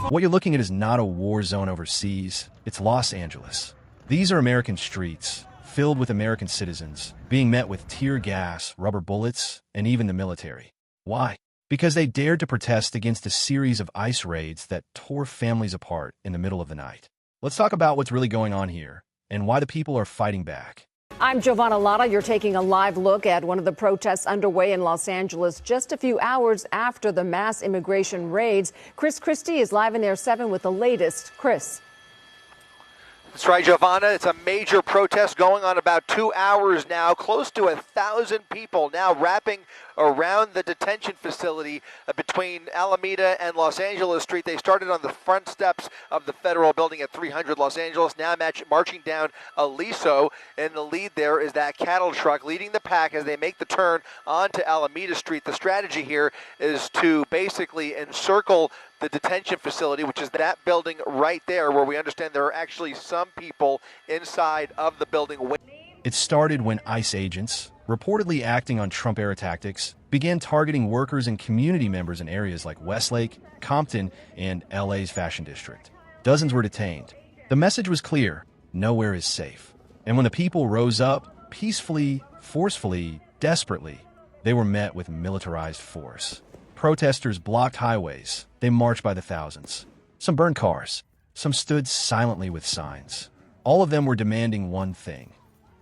What you're looking at is not a war zone overseas, it's Los Angeles. These are American streets, filled with American citizens, being met with tear gas, rubber bullets, and even the military. Why? Because they dared to protest against a series of ICE raids that tore families apart in the middle of the night. Let's talk about what's really going on here, and why the people are fighting back. I'm Giovanna Lotta. You're taking a live look at one of the protests underway in Los Angeles just a few hours after the mass immigration raids. Chris Christie is live in Air 7 with the latest. Chris. That's right, Giovanna. It's a major protest going on about 2 hours now. Close to 1,000 people now wrapping around the detention facility between Alameda and Los Angeles Street. They started on the front steps of the federal building at 300 Los Angeles, now marching down Aliso. In the lead there is that cattle truck leading the pack as they make the turn onto Alameda Street. The strategy here is to basically encircle the detention facility, which is that building right there, where we understand there are actually some people inside of the building. It started when ICE agents, reportedly acting on Trump-era tactics, began targeting workers and community members in areas like Westlake, Compton, and LA's Fashion District. Dozens were detained. The message was clear: nowhere is safe. And when the people rose up, peacefully, forcefully, desperately, they were met with militarized force. Protesters blocked highways. They marched by the thousands. Some burned cars. Some stood silently with signs. All of them were demanding one thing: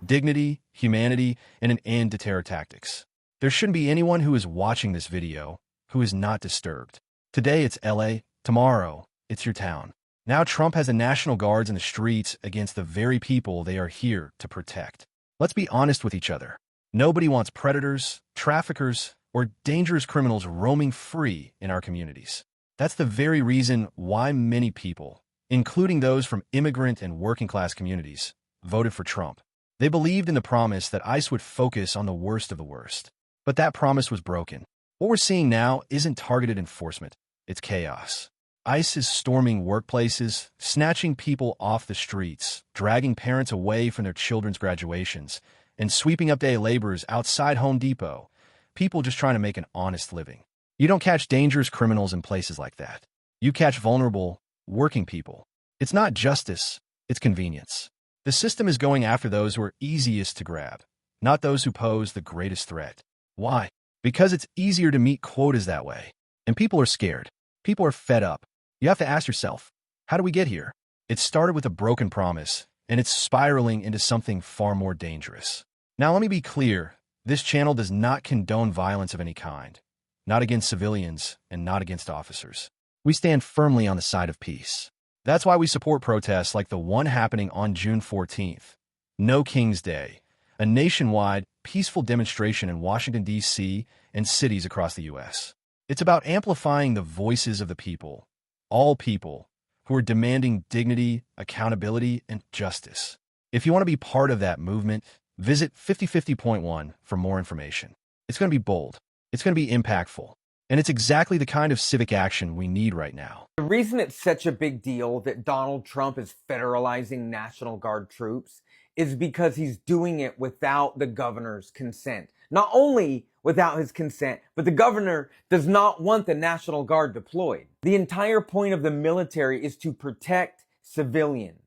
dignity, humanity, and an end to terror tactics. There shouldn't be anyone who is watching this video who is not disturbed. Today it's LA. Tomorrow it's your town. Now Trump has the National Guards in the streets against the very people they are here to protect. Let's be honest with each other. Nobody wants predators, traffickers, or dangerous criminals roaming free in our communities. That's the very reason why many people, including those from immigrant and working-class communities, voted for Trump. They believed in the promise that ICE would focus on the worst of the worst. But that promise was broken. What we're seeing now isn't targeted enforcement, it's chaos. ICE is storming workplaces, snatching people off the streets, dragging parents away from their children's graduations, and sweeping up day laborers outside Home Depot. People just trying to make an honest living. You don't catch dangerous criminals in places like that. You catch vulnerable, working people. It's not justice, it's convenience. The system is going after those who are easiest to grab, not those who pose the greatest threat. Why? Because it's easier to meet quotas that way. And people are scared. People are fed up. You have to ask yourself, how do we get here? It started with a broken promise, and it's spiraling into something far more dangerous. Now let me be clear. This channel does not condone violence of any kind, not against civilians and not against officers. We stand firmly on the side of peace. That's why we support protests like the one happening on June 14th, No King's Day, a nationwide, peaceful demonstration in Washington, D.C. and cities across the U.S. It's about amplifying the voices of the people, all people, who are demanding dignity, accountability, and justice. If you want to be part of that movement, visit 5050.1 for more information. It's going to be bold. It's going to be impactful. And it's exactly the kind of civic action we need right now. The reason it's such a big deal that Donald Trump is federalizing National Guard troops is because he's doing it without the governor's consent. Not only without his consent, but the governor does not want the National Guard deployed. The entire point of the military is to protect civilians.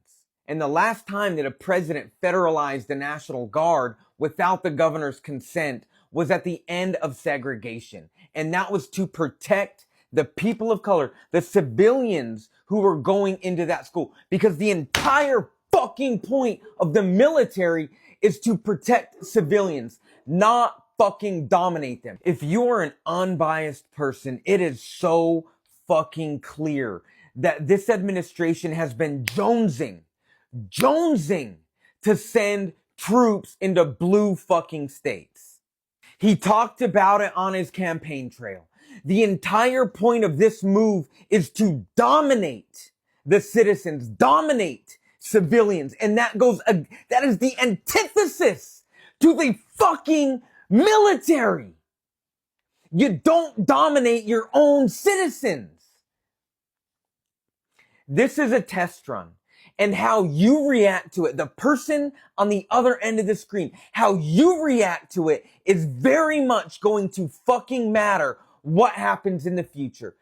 And the last time that a president federalized the National Guard without the governor's consent was at the end of segregation. And that was to protect the people of color, the civilians who were going into that school. Because the entire fucking point of the military is to protect civilians, not fucking dominate them. If you're an unbiased person, it is so fucking clear that this administration has been jonesing to send troops into blue fucking states. He talked about it on his campaign trail. The entire point of this move is to dominate the citizens, dominate civilians. And that is the antithesis to the fucking military. You don't dominate your own citizens. This is a test run. And how you react to it, the person on the other end of the screen, how you react to it is very much going to fucking matter what happens in the future.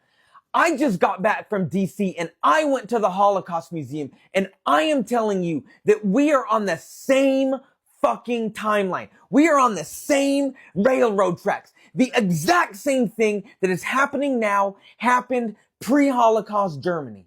I just got back from DC and I went to the Holocaust Museum, and I am telling you that we are on the same fucking timeline. We are on the same railroad tracks. The exact same thing that is happening now happened pre-Holocaust Germany.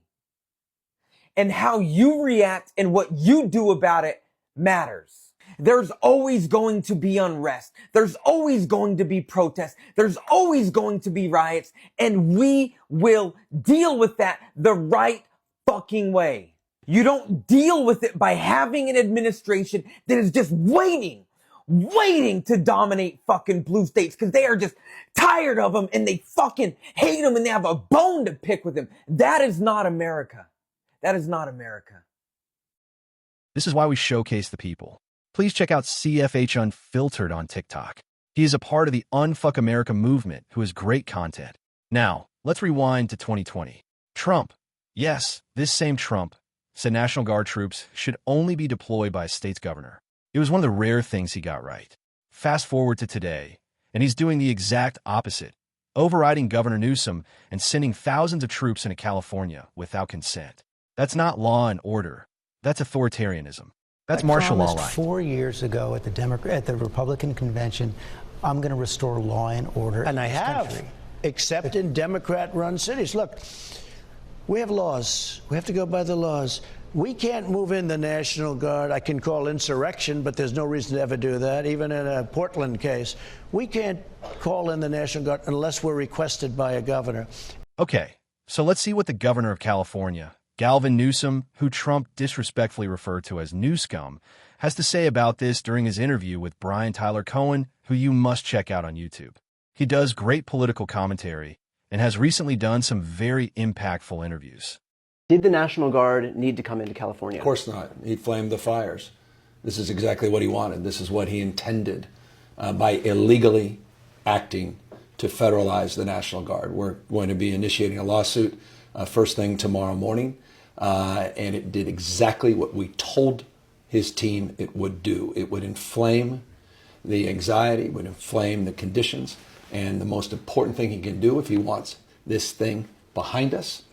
And how you react and what you do about it matters. There's always going to be unrest. There's always going to be protests. There's always going to be riots. And we will deal with that the right fucking way. You don't deal with it by having an administration that is just waiting to dominate fucking blue states because they are just tired of them and they fucking hate them and they have a bone to pick with them. That is not America. That is not America. This is why we showcase the people. Please check out CFH Unfiltered on TikTok. He is a part of the Unfuck America movement who has great content. Now, let's rewind to 2020. Trump, yes, this same Trump, said National Guard troops should only be deployed by a state's governor. It was one of the rare things he got right. Fast forward to today, and he's doing the exact opposite, overriding Governor Newsom and sending thousands of troops into California without consent. That's not law and order. That's authoritarianism. That's martial law. 4 years ago at the Republican convention, I'm going to restore law and order. And I have, except in Democrat-run cities. Look, we have laws. We have to go by the laws. We can't move in the National Guard. I can call insurrection, but there's no reason to ever do that, even in a Portland case. We can't call in the National Guard unless we're requested by a governor. Okay, so let's see what the governor of California, Gavin Newsom, who Trump disrespectfully referred to as New Scum, has to say about this during his interview with Brian Tyler Cohen, who you must check out on YouTube. He does great political commentary and has recently done some very impactful interviews. Did the National Guard need to come into California? Of course not. He flamed the fires. This is exactly what he wanted. This is what he intended by illegally acting to federalize the National Guard. We're going to be initiating a lawsuit first thing tomorrow morning, and it did exactly what we told his team it would do. It would inflame the anxiety, it would inflame the conditions, and the most important thing he can do if he wants this thing behind us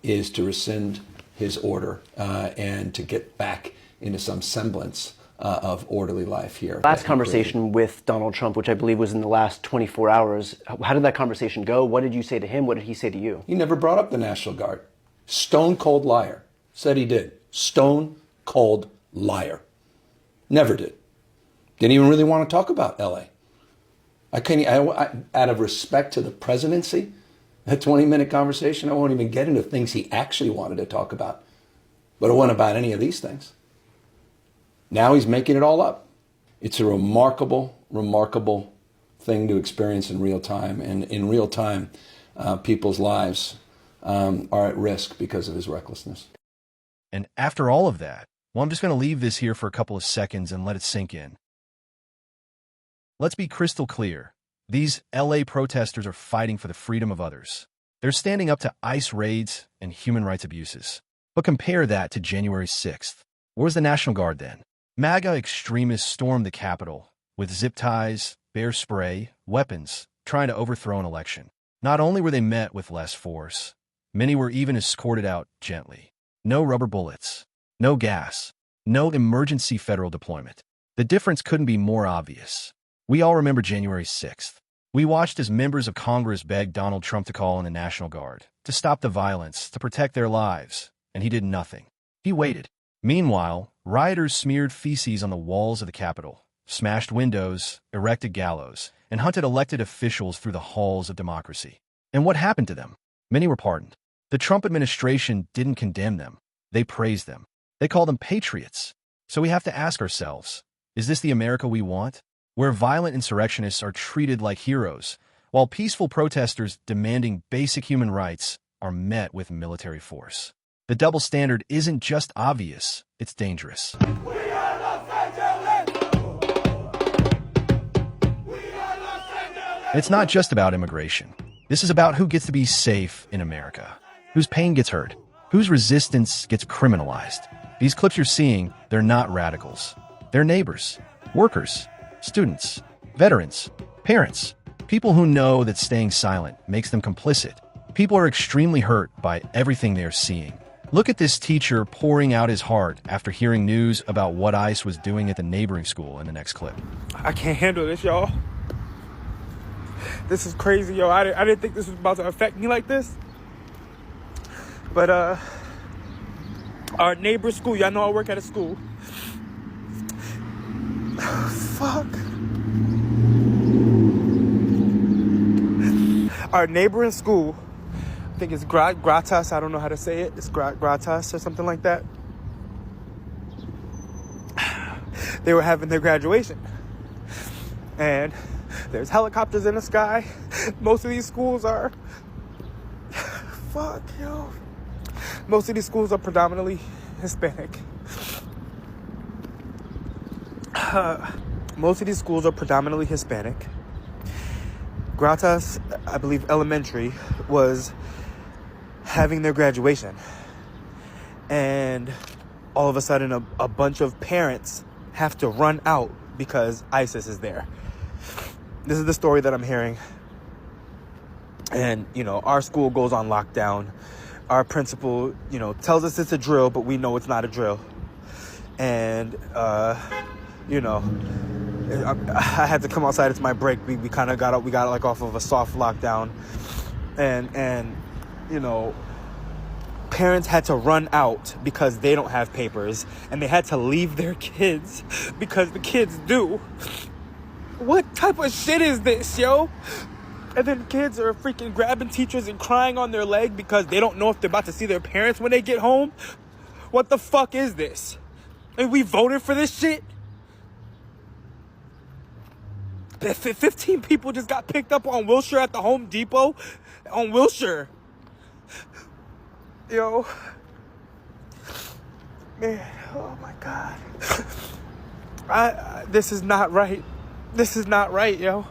is to rescind his order and to get back into some semblance of orderly life here. Last conversation with Donald Trump, which I believe was in the last 24 hours, how did that conversation go? What did you say to him? What did he say to you? He never brought up the National Guard. Stone cold liar. Said he did. Stone cold liar. Never did. Didn't even really want to talk about LA. Out of respect to the presidency, that 20-minute conversation, I won't even get into things he actually wanted to talk about. But it wasn't about any of these things. Now he's making it all up. It's a remarkable, remarkable thing to experience in real time. And in real time, people's lives are at risk because of his recklessness. And after all of that, well, I'm just going to leave this here for a couple of seconds and let it sink in. Let's be crystal clear. These LA protesters are fighting for the freedom of others. They're standing up to ICE raids and human rights abuses. But compare that to January 6th. Where's the National Guard then? MAGA extremists stormed the Capitol with zip ties, bear spray, weapons, trying to overthrow an election. Not only were they met with less force, many were even escorted out gently. No rubber bullets, no gas, no emergency federal deployment. The difference couldn't be more obvious. We all remember January 6th. We watched as members of Congress begged Donald Trump to call in the National Guard, to stop the violence, to protect their lives, and he did nothing. He waited. Meanwhile, rioters smeared feces on the walls of the Capitol, smashed windows, erected gallows, and hunted elected officials through the halls of democracy. And what happened to them? Many were pardoned. The Trump administration didn't condemn them. They praised them. They called them patriots. So we have to ask ourselves, is this the America we want? Where violent insurrectionists are treated like heroes, while peaceful protesters demanding basic human rights are met with military force. The double standard isn't just obvious, it's dangerous. It's not just about immigration. This is about who gets to be safe in America, whose pain gets heard, whose resistance gets criminalized. These clips you're seeing, they're not radicals. They're neighbors, workers, students, veterans, parents, people who know that staying silent makes them complicit, People are extremely hurt by everything they're seeing. Look at this teacher pouring out his heart after hearing news about what ICE was doing at the neighboring school in the next clip. I can't handle this, y'all. This is crazy, yo. I didn't think this was about to affect me like this. But, our neighbor's school, y'all know I work at a school. Fuck. Our neighboring school, I think it's Gratas, I don't know how to say it. It's Gratas or something like that. They were having their graduation. And there's helicopters in the sky. Most of these schools are... Fuck, yo. Most of these schools are predominantly Hispanic. Gratas, I believe elementary, was having their graduation. And all of a sudden, a bunch of parents have to run out because ISIS is there. This is the story that I'm hearing. And, you know, our school goes on lockdown. Our principal, you know, tells us it's a drill, but we know it's not a drill. And, you know, I had to come outside. It's my break. We kind of got like off of a soft lockdown. And, you know, parents had to run out because they don't have papers. And they had to leave their kids because the kids do. What type of shit is this, yo? And then kids are freaking grabbing teachers and crying on their leg because they don't know if they're about to see their parents when they get home. What the fuck is this? And we voted for this shit? 15 people just got picked up on Wilshire at the Home Depot. On Wilshire. Yo. Man, oh my God. This is not right. This is not right, yo.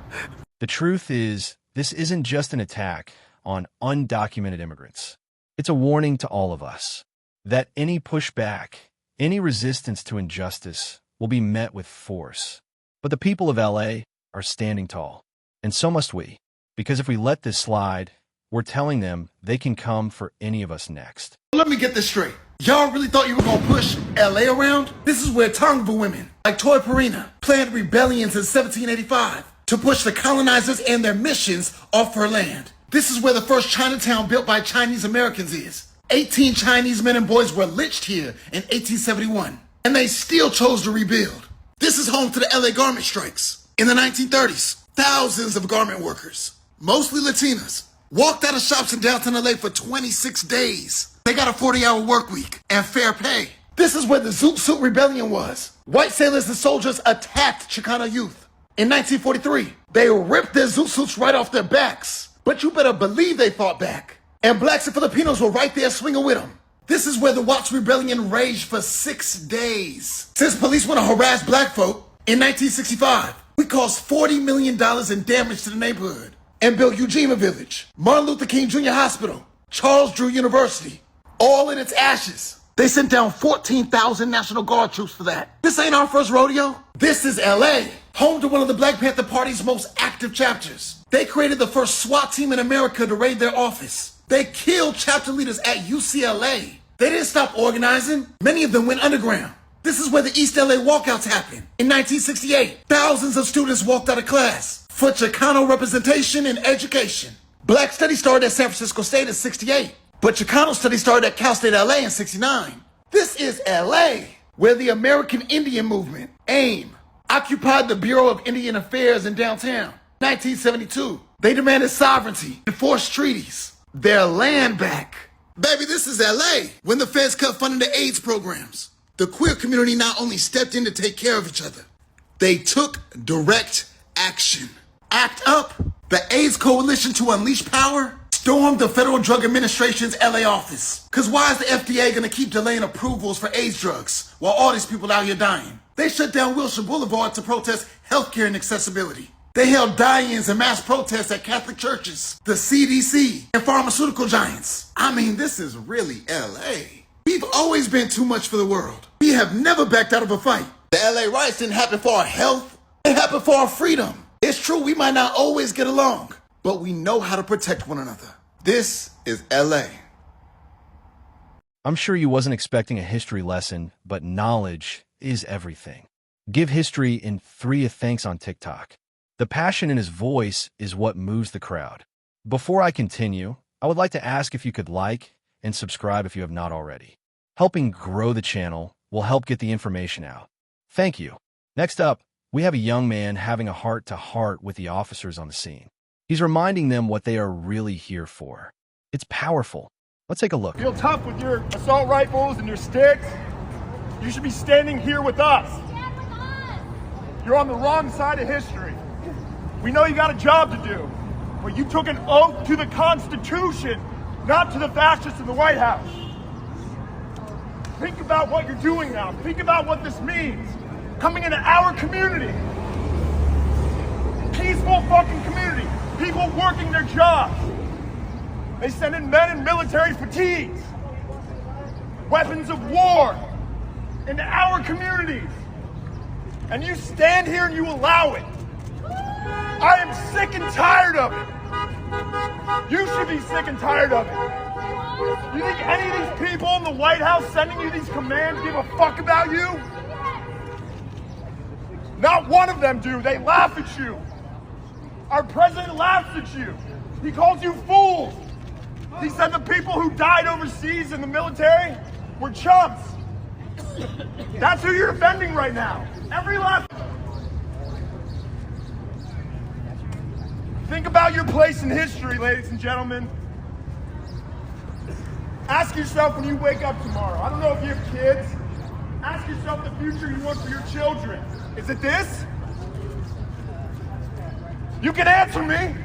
The truth is, this isn't just an attack on undocumented immigrants. It's a warning to all of us that any pushback, any resistance to injustice will be met with force. But the people of LA are standing tall, and so must we, because if we let this slide, we're telling them they can come for any of us next. Let me get this straight. Y'all really thought you were gonna push LA around? This is where Tongva women, like Toy Perina, planned rebellions in 1785 to push the colonizers and their missions off her land. This is where the first Chinatown built by Chinese Americans is. 18 Chinese men and boys were lynched here in 1871, and they still chose to rebuild. This is home to the LA garment strikes. In the 1930s, thousands of garment workers, mostly Latinas, walked out of shops in downtown LA for 26 days. They got a 40-hour work week and fair pay. This is where the Zoot Suit Rebellion was. White sailors and soldiers attacked Chicano youth. In 1943, they ripped their zoot suits right off their backs. But you better believe they fought back. And blacks and Filipinos were right there swinging with them. This is where the Watts Rebellion raged for 6 days. Since police want to harass black folk, in 1965, we caused $40 million in damage to the neighborhood and built Ujima Village, Martin Luther King Jr. Hospital, Charles Drew University, all in its ashes. They sent down 14,000 National Guard troops for that. This ain't our first rodeo. This is LA, home to one of the Black Panther Party's most active chapters. They created the first SWAT team in America to raid their office. They killed chapter leaders at UCLA. They didn't stop organizing. Many of them went underground. This is where the East LA walkouts happened. In 1968, thousands of students walked out of class for Chicano representation and education. Black studies started at San Francisco State in 68. But Chicano studies started at Cal State LA in 69. This is LA, where the American Indian Movement, AIM, occupied the Bureau of Indian Affairs in downtown. 1972, they demanded sovereignty, enforced treaties, their land back. Baby, this is LA, when the feds cut funding to AIDS programs. The queer community not only stepped in to take care of each other, they took direct action. Act Up, the AIDS Coalition to Unleash Power, stormed the Federal Drug Administration's LA office. Cause why is the FDA gonna keep delaying approvals for AIDS drugs while all these people out here dying? They shut down Wilshire Boulevard to protest healthcare and accessibility. They held die-ins and mass protests at Catholic churches, the CDC, and pharmaceutical giants. I mean, this is really LA. We've always been too much for the world. We have never backed out of a fight. The LA riots didn't happen for our health. It happened for our freedom. It's true we might not always get along, but we know how to protect one another. This is LA. I'm sure you wasn't expecting a history lesson, but knowledge is everything. Give history in 3 thanks on TikTok. The passion in his voice is what moves the crowd. Before I continue, I would like to ask if you could like and subscribe if you have not already. Helping grow the channel will help get the information out. Thank you. Next up, we have a young man having a heart-to-heart with the officers on the scene. He's reminding them what they are really here for. It's powerful. Let's take a look. Feel tough with your assault rifles and your sticks. You should be standing here with us. Stand with us. You're on the wrong side of history. We know you got a job to do, but you took an oath to the Constitution, not to the fascists in the White House. Think about what you're doing now. Think about what this means. Coming into our community. Peaceful fucking community. People working their jobs. They send in men in military fatigues. Weapons of war into our communities. And you stand here and you allow it. I am sick and tired of it. You should be sick and tired of it. You think any of these people in the White House sending you these commands give a fuck about you? Not one of them do. They laugh at you. Our president laughs at you. He calls you fools. He said the people who died overseas in the military were chumps. That's who you're defending right now. Every last... Think about your place in history, ladies and gentlemen. Ask yourself when you wake up tomorrow. I don't know if you have kids. Ask yourself the future you want for your children. Is it this? You can answer me.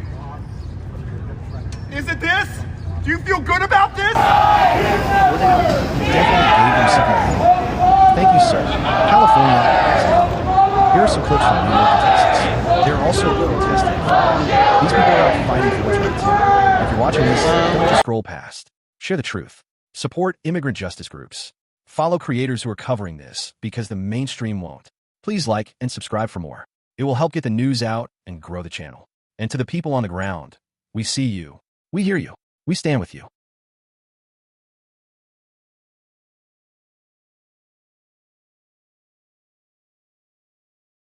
Is it this? Do you feel good about this? Definitely gave him something. Thank you, sir. California. Here are some clips from New York and Texas. They're also protesting. These people are out fighting for what's right too. If you're watching this, don't just scroll past. Share the truth. Support immigrant justice groups. Follow creators who are covering this because the mainstream won't. Please like and subscribe for more. It will help get the news out and grow the channel. And to the people on the ground, we see you. We hear you. We stand with you.